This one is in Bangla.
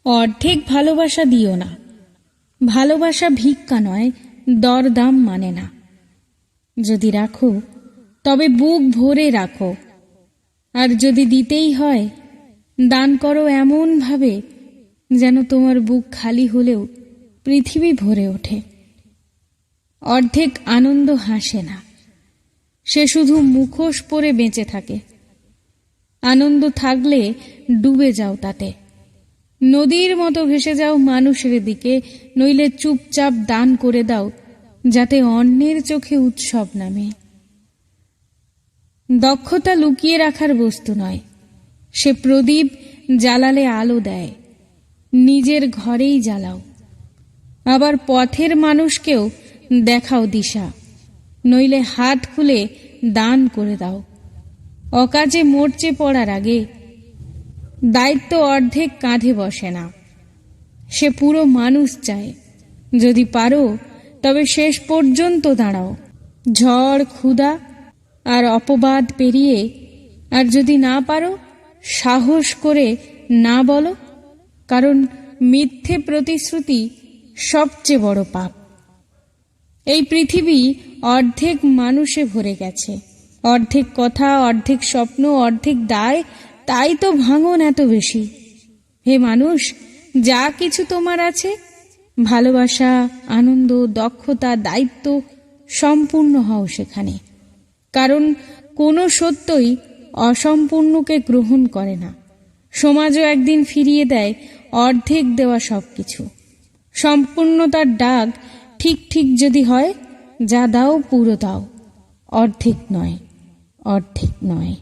অর্ধেক ভালোবাসা দিও না। ভালোবাসা ভিক্ষা নয়, দরদাম মানে না। যদি রাখো তবে বুক ভরে রাখো, আর যদি দিতেই হয় দান করো এমন ভাবে যেন তোমার বুক খালি হলেও পৃথিবী ভরে ওঠে। অর্ধেক আনন্দ হাসে না, সে শুধু মুখোশ পরে বেঁচে থাকে। আনন্দ থাকলে ডুবে যাও তাতে, নদীর মতো ভেসে যাও মানুষের দিকে, নইলে চুপচাপ দান করে দাও যাতে অন্যের চোখে উৎসব নামে। দক্ষতা লুকিয়ে রাখার বস্তু নয়, সে প্রদীপ জ্বালালে আলো দেয়। নিজের ঘরেই জ্বালাও, আবার পথের মানুষকেও দেখাও দিশা, নইলে হাত খুলে দান করে দাও। অকাজে মরচে পড়ার আগে দায়িত্ব অর্ধেক কাঁধে বসে না, সে পুরো মানুষ চায়। যদি পারো তবে শেষ পর্যন্ত দাঁড়াও, ঝড় ক্ষুধা আর অপবাদ পেরিয়ে। আর যদি না পারো সাহস করে না বলো, কারণ মিথ্যে প্রতিশ্রুতি সবচেয়ে বড় পাপ। এই পৃথিবী অর্ধেক মানুষে ভরে গেছে, অর্ধেক কথা, অর্ধেক স্বপ্ন, অর্ধেক দায়। তাই তো ভাঙন এত বেশি। হে মানুষ, যা কিছু তোমার আছে, ভালোবাসা, আনন্দ, দক্ষতা, দায়িত্ব, সম্পূর্ণ হও সেখানে। কারণ কোনো সত্যই অসম্পূর্ণকে গ্রহণ করে না। সমাজও একদিন ফিরিয়ে দেয় অর্ধেক দেওয়া সবকিছু। সম্পূর্ণতার ডাক ঠিক ঠিক যদি হয়, যা দাও পুরো দাও, অর্ধেক নয়, অর্ধেক নয়।